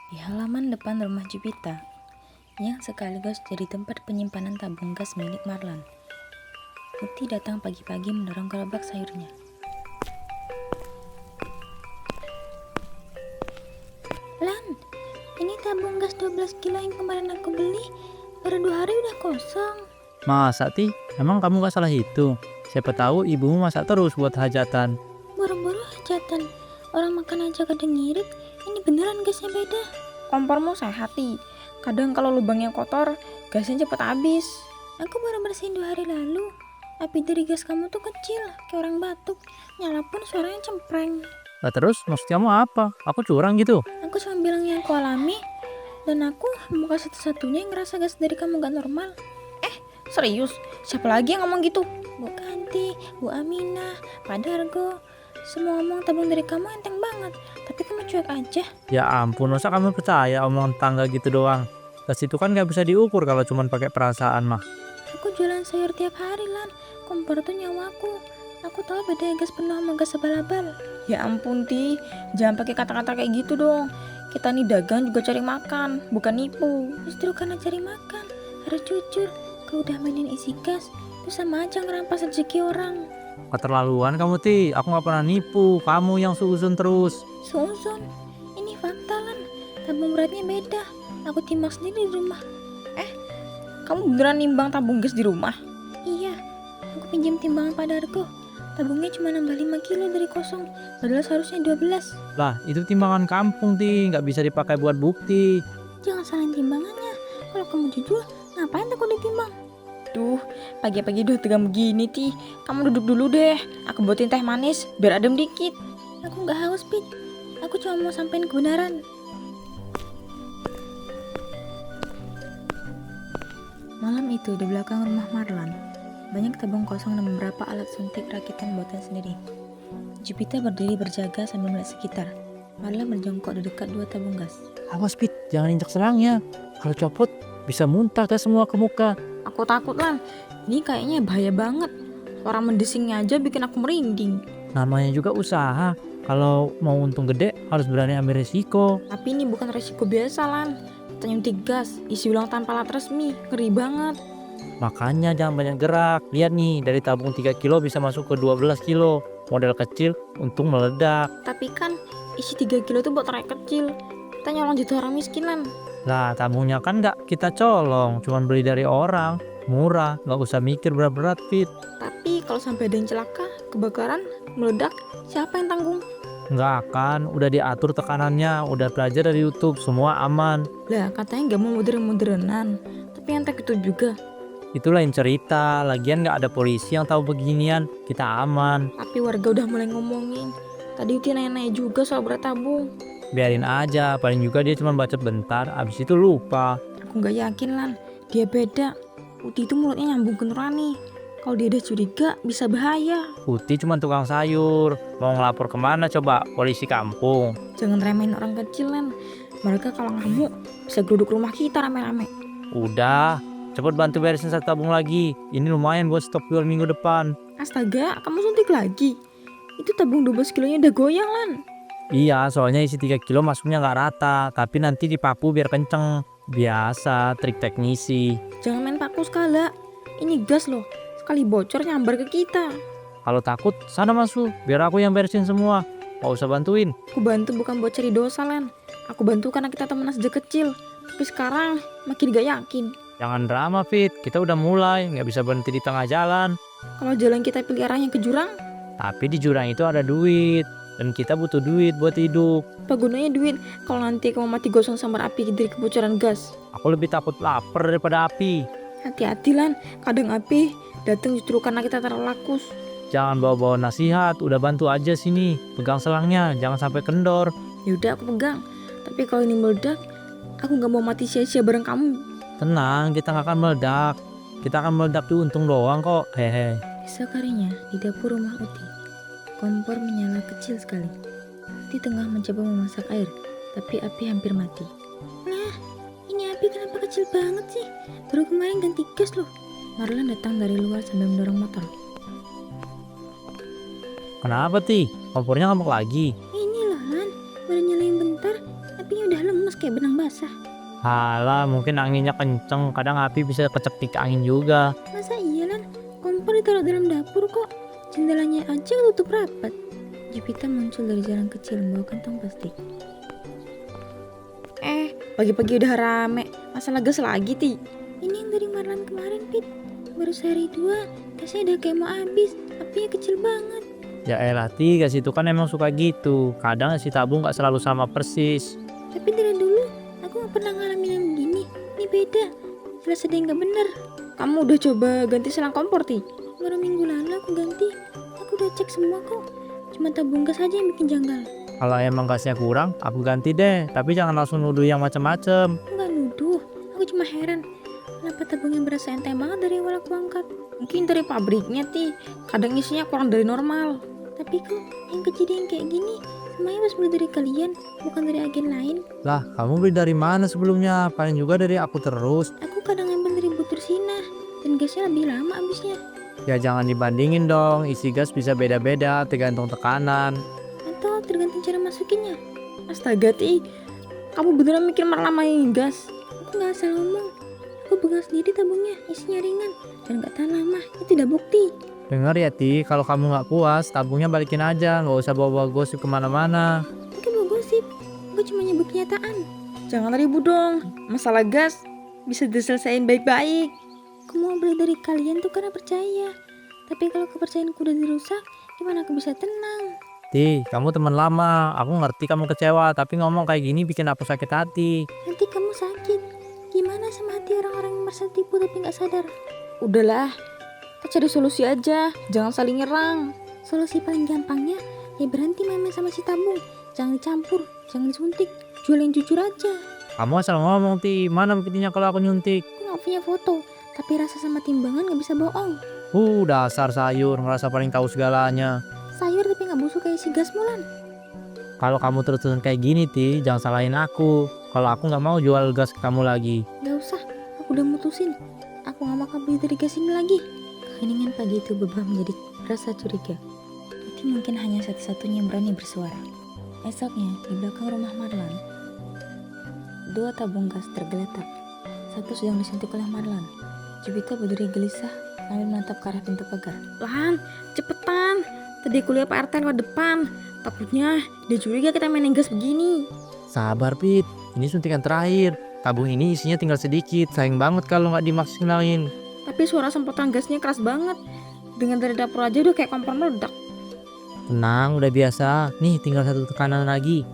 Di halaman depan rumah Jupita, yang sekaligus jadi tempat penyimpanan tabung gas milik Marlan, Uti datang pagi-pagi mendorong gerobak sayurnya. Lan, ini tabung gas 12 kilo yang kemarin aku beli, baru 2 hari udah kosong. Masa Ti? Emang kamu gak salah hitung? Siapa tahu ibumu masak terus buat hajatan. Buru-buru hajatan, orang makan aja kadang ngirit, ini beneran gasnya beda. Kompormu sehat, Ti. Kadang kalau lubangnya kotor, gasnya cepet habis. Aku baru bersihin 2 hari lalu. Api dari gas kamu tuh kecil, kayak orang batuk. Nyala pun suaranya cempreng. Lah terus maksudnya mau apa? Aku curang gitu? Aku cuma bilang yang aku alami. Dan aku bukan satu-satunya yang ngerasa gas dari kamu gak normal. Serius? Siapa lagi yang ngomong gitu? Bu Kanti, Bu Aminah, Pak Dargo, semua ngomong tabung dari kamu enteng banget. Tapi kamu cuek aja. Ya ampun, masa kamu percaya omongan tetangga gitu doang? Gas itu kan gak bisa diukur kalau cuma pakai perasaan mah. Aku jualan sayur tiap hari, Lan. Kompor tuh nyawaku. Aku tahu beda gas penuh sama gas abal-abal. Ya ampun, Ti. Jangan pakai kata-kata kayak gitu dong. Kita nih dagang juga cari makan, bukan nipu. Justru karena cari makan, harus jujur. Kau udah mainin isi gas, itu sama aja ngerampas rezeki orang. Keterlaluan kamu Ti, aku gak pernah nipu. Kamu yang suuzon terus. Seuzon, ini fakta, Lan. Tabung beratnya beda. Aku timbang sendiri di rumah. Kamu beneran nimbang tabung gas di rumah? Iya, aku pinjam timbangan Pak Dargo. Tabungnya cuma nambah 5 kilo dari kosong, padahal seharusnya 12. Lah itu timbangan kampung Ti, gak bisa dipakai buat bukti. Jangan salahin timbangannya. Kalau kamu jujur, ngapain takut ditimbang? Duh, pagi-pagi udah tegang begini, Ti. Kamu duduk dulu deh. Aku buatin teh manis, biar adem dikit. Aku nggak haus, Pit. Aku cuma mau sampein kebenaran. Malam itu di belakang rumah Marlan, banyak tabung kosong dan beberapa alat suntik rakitan buatan sendiri. Jupita berdiri berjaga sambil melihat sekitar. Marlan berjongkok di dekat 2 tabung gas. Awas Pit, jangan injak selangnya. Kalau copot bisa muntah gas semua ke muka. Aku takut, Lan. Ini kayaknya bahaya banget. Suara mendesingnya aja bikin aku merinding. Namanya juga usaha. Kalau mau untung gede harus berani ambil resiko. Tapi ini bukan resiko biasa, Lan. Kita nyuntik gas, isi ulang tanpa alat resmi. Ngeri banget. Makanya jangan banyak gerak. Lihat nih, dari tabung 3 kilo bisa masuk ke 12 kilo. Model kecil, untung meledak. Tapi kan isi 3 kilo itu buat rakyat kecil. Kita nyolong juta orang miskin, Lan. Lah tabungnya kan nggak kita colong, cuman beli dari orang. Murah, nggak usah mikir berat-berat Fit. Tapi kalau sampai ada yang celaka, kebakaran, meledak, siapa yang tanggung? Nggak akan, udah diatur tekanannya, udah belajar dari YouTube, semua aman. Lah, katanya nggak mau modern-modernan. Tapi yang tak itu juga. Itu lain cerita, lagian nggak ada polisi yang tahu beginian, kita aman. Tapi warga udah mulai ngomongin. Tadi Uti nanya-nanya juga soal berat tabung. Biarin aja, paling juga dia cuma bacot bentar, abis itu lupa. Aku nggak yakin, Lan. Dia beda. Uti itu mulutnya nyambung ke nurani. Kalau dia ada curiga, bisa bahaya. Putih cuma tukang sayur, mau ngelapor kemana coba, polisi kampung. Jangan remehin orang kecil, Lan. Mereka kalau ngamuk, bisa geruduk rumah kita rame-rame. Udah, cepet bantu beresin satu tabung lagi, ini lumayan buat stok jual minggu depan. Astaga, kamu suntik lagi? Itu tabung 12 kilonya udah goyang, Lan. Iya, soalnya isi 3 kilo masuknya nggak rata, tapi nanti dipaku biar kenceng. Biasa, trik teknisi. Jangan main paku skala. Ini gas loh. Sekali bocor nyambar ke kita. Kalau takut, sana masuk, biar aku yang beresin semua. Nggak usah bantuin. Aku bantu bukan buat cari dosa, Lan. Aku bantu karena kita temenan sejak kecil. Tapi sekarang makin gak yakin. Jangan drama, Fit. Kita udah mulai, nggak bisa berhenti di tengah jalan. Kalau jalan kita pilih arahnya ke jurang, Tapi di jurang itu ada duit, dan kita butuh duit buat hidup. apa gunanya duit kalau nanti kamu mati gosong sambar api dari kebocoran gas? Aku lebih takut lapar daripada api. Hati-hati, Lan. Kadang api datang justru karena kita terlalu lakus. Jangan bawa-bawa nasihat, udah bantu aja sini. Pegang selangnya, jangan sampai kendor. Yaudah, aku pegang. Tapi kalau ini meledak, aku gak mau mati sia-sia bareng kamu. Tenang, kita nggak akan meledak. Kita akan meledak di untung doang kok. Hehe. Esok harinya, di dapur rumah Uti, kompor menyala kecil sekali. Uti tengah mencoba memasak air, tapi api hampir mati. Nah, ini api kenapa kecil banget sih? Baru kemarin ganti gas loh. Marlan datang dari luar sambil mendorong motor. Kenapa Ti? Kompornya ngamuk lagi? Ini loh, Lan, baru nyalain bentar, apinya udah lemes kayak kayak benang basah. Halah, mungkin anginnya kenceng, kadang api bisa kecekik angin juga. Masa iya Lan? Kompor ditaruh dalam dapur kok. Jendelanya aja tutup rapat. Jupita muncul dari jalan kecil membawa kantong plastik. Pagi-pagi udah rame. Masalah gas lagi, Ti. Ini yang dari Marlan kemarin, Pit. Baru sehari 2, gasnya udah kayak mau habis. Apinya kecil banget. Ya elah Ti, gas itu kan emang suka gitu. Kadang si tabung gak selalu sama persis. Tapi dari dulu, aku gak pernah ngalamin yang begini. Ini beda. Jelas ada yang gak bener. Kamu udah coba ganti selang kompor, Ti? Baru minggu lalu aku ganti. Aku udah cek semua kok. Cuma tabung gas aja yang bikin janggal. Kalau emang gasnya kurang, aku ganti deh. Tapi jangan langsung nuduh yang macem-macem. Aku gak nuduh. Aku cuma heran. Kenapa tabungnya berasa enteng banget dari awal aku angkat. Mungkin dari pabriknya, Ti. Kadang isinya kurang dari normal. Tapi kok yang kejadian kayak gini semuanya pas beli dari kalian, bukan dari agen lain. Lah, kamu beli dari mana sebelumnya? Paling juga dari aku terus. Aku kadang ngambil dari butur Sina. Dan gasnya lebih lama habisnya. Ya jangan dibandingin dong, isi gas bisa beda-beda tergantung tekanan. Atau tergantung cara masukinnya. Astaga, Ti. Kamu beneran mikir merlamain gas? Aku gak asal ngomong. Aku pegang sendiri tabungnya, isinya ringan. Dan gak tahan lama, itu udah bukti. Dengar ya Ti, kalau kamu nggak puas, tabungnya balikin aja, nggak usah bawa-bawa gosip kemana-mana. Bukan mau gosip, aku cuma nyebut kenyataan. Jangan ribut dong. Masalah gas bisa diselesain baik-baik. Aku mau beli dari kalian tuh karena percaya. Tapi kalau kepercayaanku udah dirusak, gimana aku bisa tenang? Ti, kamu teman lama, aku ngerti kamu kecewa, tapi ngomong kayak gini bikin aku sakit hati. Nanti kamu sakit. Gimana sama hati orang-orang yang merasa tipu tapi gak sadar? Udahlah, kita cari solusi aja. Jangan saling nyerang. Solusi paling gampangnya, ya berhenti main-main sama si tabung. Jangan dicampur, jangan disuntik. Jual yang jujur aja. Kamu asal ngomong Ti, mana buktinya kalau aku nyuntik? Aku gak punya foto, tapi rasa sama timbangan gak bisa bohong. Dasar sayur, ngerasa paling tahu segalanya. Sayur tapi gak busuk kayak si gas Mulan. Kalau kamu terus-terusan kayak gini Ti, jangan salahin aku. Kalau aku nggak mau jual gas ke kamu lagi. Gak usah, aku udah mutusin. Aku gak mau beli dari gas ini lagi. Keheningan pagi itu berubah menjadi rasa curiga. Itu mungkin hanya satu-satunya yang berani bersuara. Esoknya, di belakang rumah Marlan, 2 tabung gas tergeletak. Satu sedang disuntik oleh Marlan. Jupita berdiri gelisah sambil menatap ke arah pintu pagar. Lan, cepetan. Tadi aku lihat Pak RT lewat depan. Takutnya dia curiga kita mainin gas begini. Sabar Pit, ini suntikan terakhir. Tabung ini isinya tinggal sedikit, sayang banget kalau nggak dimaksimalin. Tapi suara semprotan gasnya keras banget. Dengan dari dapur aja udah kayak kompor meledak. Tenang, udah biasa. Nih tinggal 1 tekanan lagi.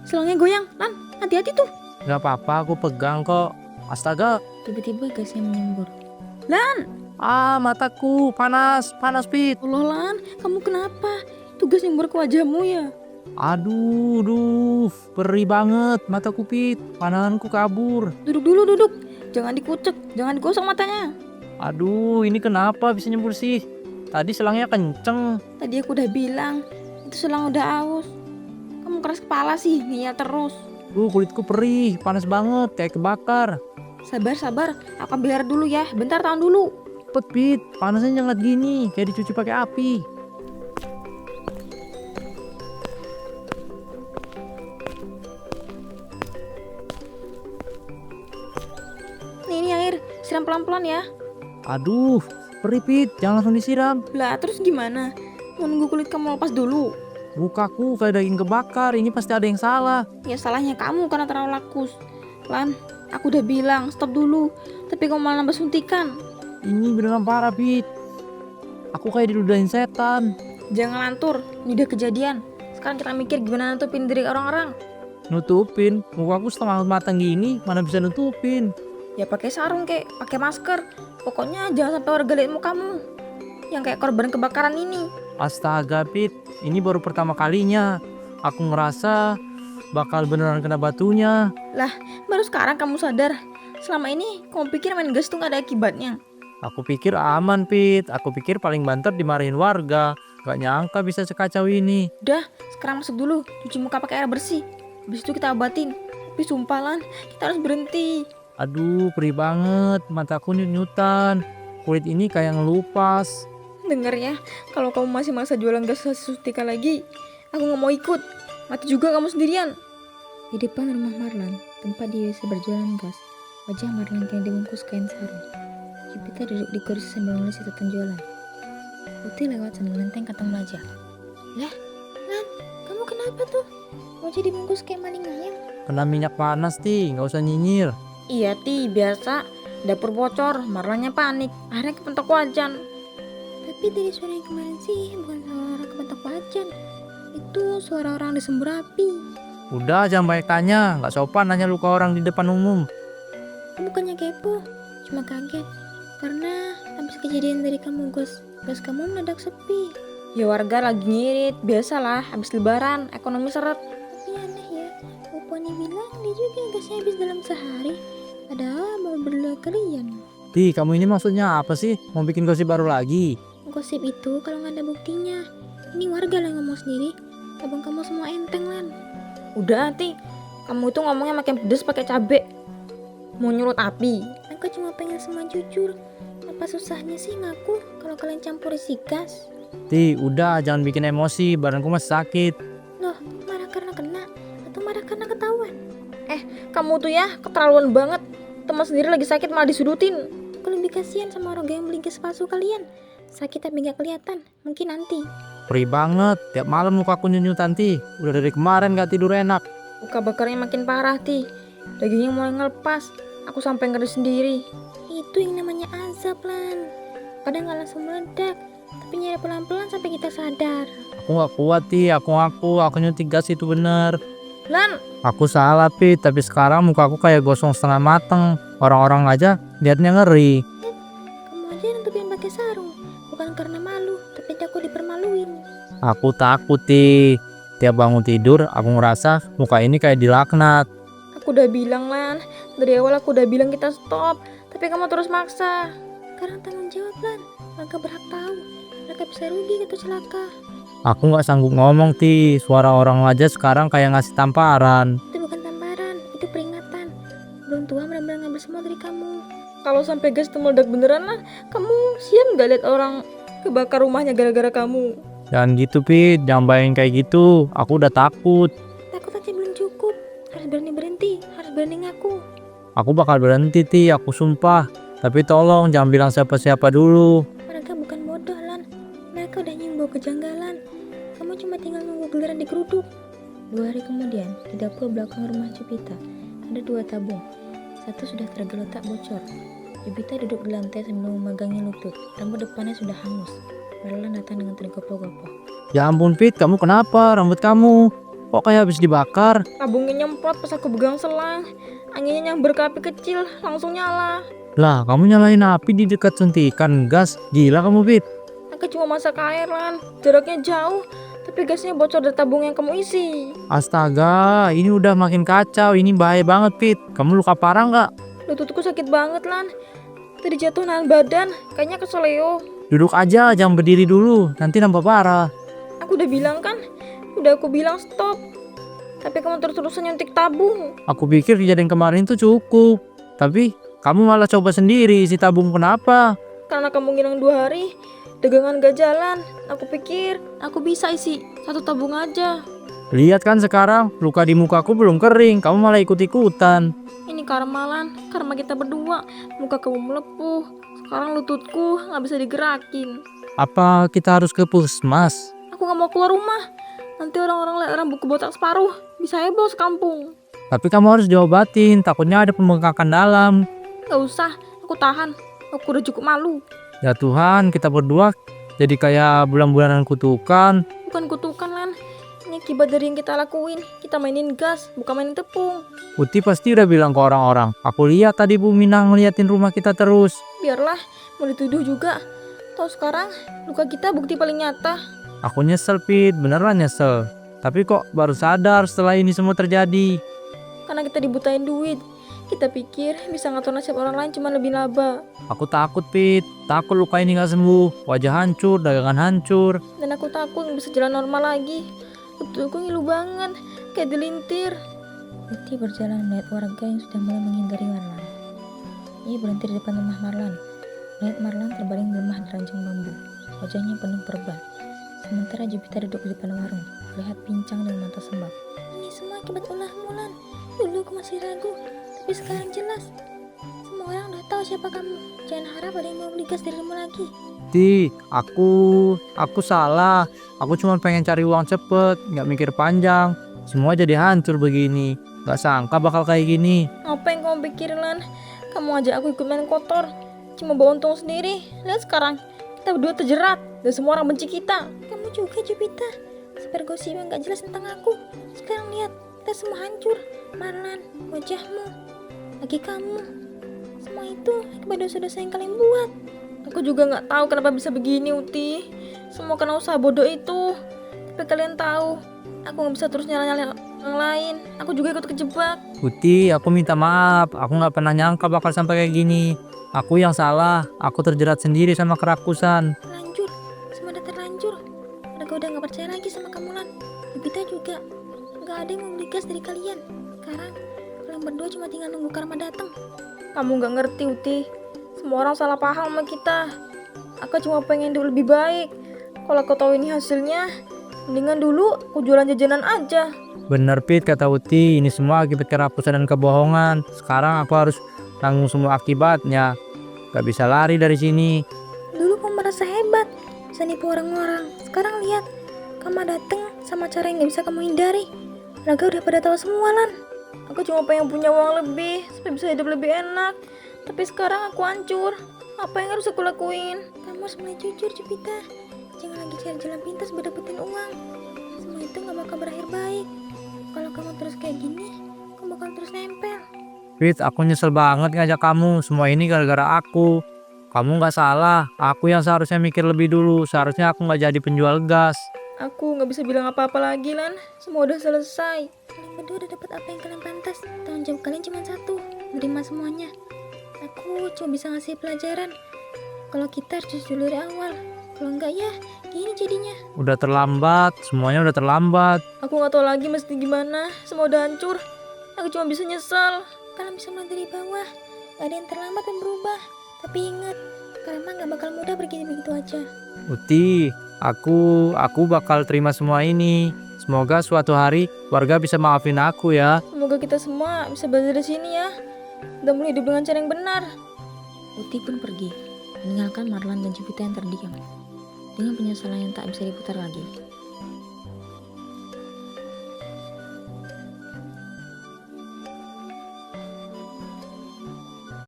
Selangnya goyang. Lan, hati-hati tuh. Gak apa-apa, aku pegang kok. Astaga, Tiba-tiba gasnya menyembur. mataku panas Pit. Allah, Lan, kamu kenapa? Itu gas nyembur ke wajahmu ya? Aduh, perih banget mataku Pit. Pandanganku kabur. Duduk dulu, duduk. Jangan dikucek, jangan digosok matanya. Aduh, ini kenapa bisa nyembur sih? Tadi selangnya kenceng. Tadi aku udah bilang, itu selang udah aus. Kamu keras kepala sih, ngeyel terus. Kulitku perih, panas banget, kayak kebakar. Sabar, aku ambil air dulu ya. Bentar, tahan dulu. Cepet Pit, panasnya jangan gini, kayak dicuci pakai api. Ini air, siram pelan-pelan ya. Aduh, perih Pit, jangan langsung disiram. Lah, terus gimana? Mau nunggu kulit kamu lepas dulu? Mukaku kayak daging kebakar, ini pasti ada yang salah. Ya salahnya kamu karena terlalu lakus. Lan, aku udah bilang stop dulu. Tapi kamu malah nambah suntikan. Ini beneran parah Pit. Aku kayak diludahin setan. Jangan lantur, ini udah kejadian. Sekarang kita mikir gimana nutupin diri orang-orang. Nutupin, mukaku setengah matang gini, mana bisa nutupin. Ya pakai sarung kek, pakai masker. Pokoknya jangan sampai warga lihat mukamu yang kayak korban kebakaran ini. Astaga Pit, ini baru pertama kalinya. Aku ngerasa bakal beneran kena batunya. Baru sekarang kamu sadar. Selama ini kamu pikir main gas tuh gak ada akibatnya. Aku pikir aman Pit, aku pikir paling banter dimarahin warga. Gak nyangka bisa sekacau ini. Udah, sekarang masuk dulu, cuci muka pakai air bersih. Habis itu kita obatin. Tapi sumpah Lan, kita harus berhenti. Aduh, perih banget, mataku nyut-nyutan. Kulit ini kayak ngelupas. Dengar ya, kalau kamu masih merasa jualan gas suntikan lagi, aku gak mau ikut. Mati juga kamu sendirian. Di depan rumah Marlan, di WC berjualan gas. Wajah Marlan yang dibungkus kain sarung. Jupiter duduk di kursi sambil menulis catatan jualan. Uti lewat sambil nenteng kantong belanja. Lah, Lan, kamu kenapa tuh? Mau jadi bungkus kayak maling ayam? Kena minyak panas, Ti. Nggak usah nyinyir. Iya Ti, biasa. Dapur bocor, Marlannya panik. Akhirnya kepentok wajan. Tapi dari suara yang kemarin sih bukan suara orang kepentok wajan. Itu suara orang disembur api. Udah, jangan banyak tanya. Nggak sopan nanya luka orang di depan umum. Aku bukannya kepo, cuma kaget. Karena habis kejadian dari kamu gas kamu mendadak sepi. Ya warga lagi ngirit, biasalah habis lebaran, ekonomi seret. Tapi aneh ya, Upani bilang dia juga gasnya habis dalam sehari. Padahal baru berdua kalian. Ti, kamu ini maksudnya apa sih? Mau bikin gosip baru lagi? Gosip itu kalau nggak ada buktinya. Ini warga lah yang ngomong sendiri. Abang kamu semua enteng, Lan. Udah Ti, kamu itu ngomongnya makin pedes pakai cabe. Mau nyurut api. Aku cuma pengen semua jujur. Apa susahnya sih ngaku kalau kalian campur isi gas? Ti, udah jangan bikin emosi. Badanku masih sakit. Loh, marah karena kena atau marah karena ketahuan? Kamu tuh ya keterlaluan banget. Teman sendiri lagi sakit malah disudutin. Aku lebih kasihan sama orang yang beli gas palsu kalian. Sakit tapi nggak kelihatan. Mungkin nanti. Perih banget. Tiap malam mukaku nyunyutan, Ti. Udah dari kemarin gak tidur enak. Luka bakarnya makin parah Ti. Dagingnya mulai ngelepas. Aku sampai ngeri sendiri. Itu yang namanya azab, Lan. Kadang nggak langsung meledak, tapi nyari pelan-pelan sampai kita sadar. Aku gak kuat, Ti. Aku ngaku. Aku nyuntik gas itu bener. Lan, Aku salah, Pit. Tapi sekarang mukaku kayak gosong setengah mateng. Orang-orang aja liatnya ngeri. Kamu aja nutupin pakai sarung. Bukan karena malu, tapi takut dipermaluin. Aku takut, Ti. Tiap bangun tidur, aku ngerasa muka ini kayak dilaknat. aku udah bilang Lan. Dari awal aku udah bilang kita stop. Tapi kamu terus maksa. Sekarang tanggung jawab, Lan. Mereka berhak tahu. Mereka bisa rugi atau celaka. Aku gak sanggup ngomong, Ti. Suara orang aja sekarang kayak ngasih tamparan. Itu bukan tamparan, itu peringatan. Belum tua benar-benar ngambil semua dari kamu. Kalau sampai gas itu meledak beneran Lan, kamu siap nggak lihat orang kebakar rumahnya gara-gara kamu? Jangan gitu, Pit. Jangan bayangin kayak gitu. Aku udah takut. Takut aja belum cukup. Harus berani berhenti, harus berani ngaku. Aku bakal berhenti, Ti. Aku sumpah. Tapi tolong jangan bilang siapa-siapa dulu. Mereka bukan bodoh, Lan. Mereka udah nyimbau kejanggalan. Kamu cuma tinggal nunggu giliran digeruduk. 2 hari kemudian, di dapur belakang rumah Jupita, ada 2 tabung. Satu sudah tergeletak bocor. Jupita duduk di lantai sambil memegangi lutut. Rambut depannya sudah hangus. Marlan datang dengan tergopoh-gopoh. Ya ampun, Pit. Kamu kenapa? Rambut kamu kok kayak habis dibakar? Tabungnya nyemprot pas aku pegang selang. Anginnya nyamber ke api kecil, langsung nyala. Lah, kamu nyalain api di dekat suntikan gas. Gila kamu, Pit. Aku cuma masak air Lan. Jaraknya jauh, tapi gasnya bocor dari tabung yang kamu isi. Astaga, ini udah makin kacau. Ini bahaya banget, Pit. Kamu luka parah nggak? Lututku sakit banget Lan. Tadi jatuh nahan badan, kayaknya keseleo. Duduk aja, jangan berdiri dulu. Nanti nambah parah. Aku udah bilang kan, udah aku bilang stop. Tapi kamu terus-terusan nyuntik tabung. Aku pikir kejadian kemarin tuh cukup. Tapi kamu malah coba sendiri isi tabung. Kenapa? Karena kamu ngilang 2 hari, dagangan gak jalan. Aku pikir aku bisa isi 1 tabung aja. Lihat kan sekarang, luka di mukaku belum kering. Kamu malah ikut-ikutan. Ini karma Lan, karma kita berdua. Muka kamu melepuh, sekarang lututku gak bisa digerakin. Apa kita harus ke puskesmas? Aku gak mau keluar rumah. Nanti orang-orang lihat rambutku botak separuh, bisa heboh sekampung. Tapi kamu harus diobatin, takutnya ada pembengkakan dalam. Gak usah, aku tahan. Aku udah cukup malu. Ya Tuhan, kita berdua jadi kayak bulan-bulanan kutukan. Bukan kutukan Lan, ini akibat dari yang kita lakuin. Kita mainin gas, bukan mainin tepung. Uti pasti udah bilang ke orang-orang. Aku lihat tadi Bu Minang ngeliatin rumah kita terus. Biarlah, mau dituduh juga. Tahu sekarang, luka kita bukti paling nyata. Aku nyesel, Pit, beneran nyesel. Tapi kok baru sadar setelah ini semua terjadi. Karena kita dibutain duit. Kita pikir bisa ngatur nasib orang lain cuma lebih laba. Aku takut, Pit. Takut luka ini gak sembuh. Wajah hancur, dagangan hancur. Dan aku takut nggak bisa jalan normal lagi. Lututku ngilu banget, kayak dilintir. Uti berjalan melihat warga yang sudah mulai menghindari Marlan. Ia berhenti di depan rumah Marlan. Melihat Marlan terbaring lemah di ranjang bambu. Wajahnya penuh perban. Sementara Jupiter duduk di depan warung, lihat pincang dengan mata sembab. Ini semua akibat ulahmu, Lan. Dulu aku masih ragu, tapi sekarang jelas. Semua orang udah tahu siapa kamu. Jangan harap ada yang mau beli gas darimu lagi. Uti, aku salah. Aku cuma pengen cari uang cepet, nggak mikir panjang. Semua jadi hancur begini. Gak sangka bakal kayak gini. Apa yang kamu pikirin, Lan? Kamu ajak aku ikut main kotor, cuma bawa untung sendiri. Lihat sekarang, kita berdua terjerat dan semua orang benci kita. Kamu juga, Jupita. Sebar gosip yang gak jelas tentang aku. Sekarang lihat, kita semua hancur. Marlan, wajahmu, lagi kamu. Semua itu akibat dosa-dosa yang kalian buat. Aku juga nggak tahu kenapa bisa begini, Uti. Semua karena usaha bodoh itu. Tapi kalian tahu, aku nggak bisa terus nyala-nyala orang lain. Aku juga ikut kejebak. Uti, aku minta maaf. Aku nggak pernah nyangka bakal sampai kayak gini. Aku yang salah. Aku terjerat sendiri sama kerakusan. Terlanjur, semua udah terlanjur. Mereka udah gak percaya lagi sama kamu, Lan. Jupita juga. Gak ada yang mau beli gas dari kalian. Sekarang, kalian berdua cuma tinggal nunggu karma datang. Kamu nggak ngerti, Uti. Semua orang salah paham sama kita. Aku cuma pengen hidup lebih baik. Kalau kau tahu ini hasilnya, mendingan dulu aku jualan jajanan aja. Bener Pit kata Uti, ini semua akibat kerakusan dan kebohongan. Sekarang aku harus tanggung semua akibatnya. Gak bisa lari dari sini. Dulu kamu merasa hebat, bisa nipu orang-orang. Sekarang lihat, kamu datang sama cara yang gak bisa kamu hindari. Raga udah pada tahu semua, Lan. Aku cuma pengen punya uang lebih supaya bisa hidup lebih enak. Tapi sekarang aku hancur. Apa yang harus aku lakuin? Kamu harus mulai jujur, Jupita. Jangan lagi cari jalan pintas buat dapetin uang. Semua itu gak bakal berakhir baik. Kalau kamu terus kayak gini, kamu bakal terus nempel. Pit, aku nyesel banget ngajak kamu. Semua ini gara-gara aku. Kamu gak salah. Aku yang seharusnya mikir lebih dulu. Seharusnya aku gak jadi penjual gas. Aku nggak bisa bilang apa-apa lagi, Lan. Semua udah selesai. Kalian berdua udah dapat apa yang kalian pantas. Tanggung jawab kalian cuma satu, menerima semuanya. Aku cuma bisa ngasih pelajaran. Kalau kita harus jujur dari awal. Kalau enggak ya, gini jadinya. Udah terlambat. Semuanya udah terlambat. Aku nggak tahu lagi mesti gimana. Semua udah hancur. Aku cuma bisa nyesal. Kalian bisa mulai dari bawah. Gak ada yang terlambat dan berubah. Tapi ingat, karma gak bakal mudah pergi begitu aja. Uti, aku bakal terima semua ini. Semoga suatu hari warga bisa maafin aku ya. Semoga kita semua bisa belajar dari sini ya. Dan mulai hidup dengan cara yang benar. Uti pun pergi, meninggalkan Marlan dan Jupita yang terdiam. Dengan penyesalan yang tak bisa diputar lagi.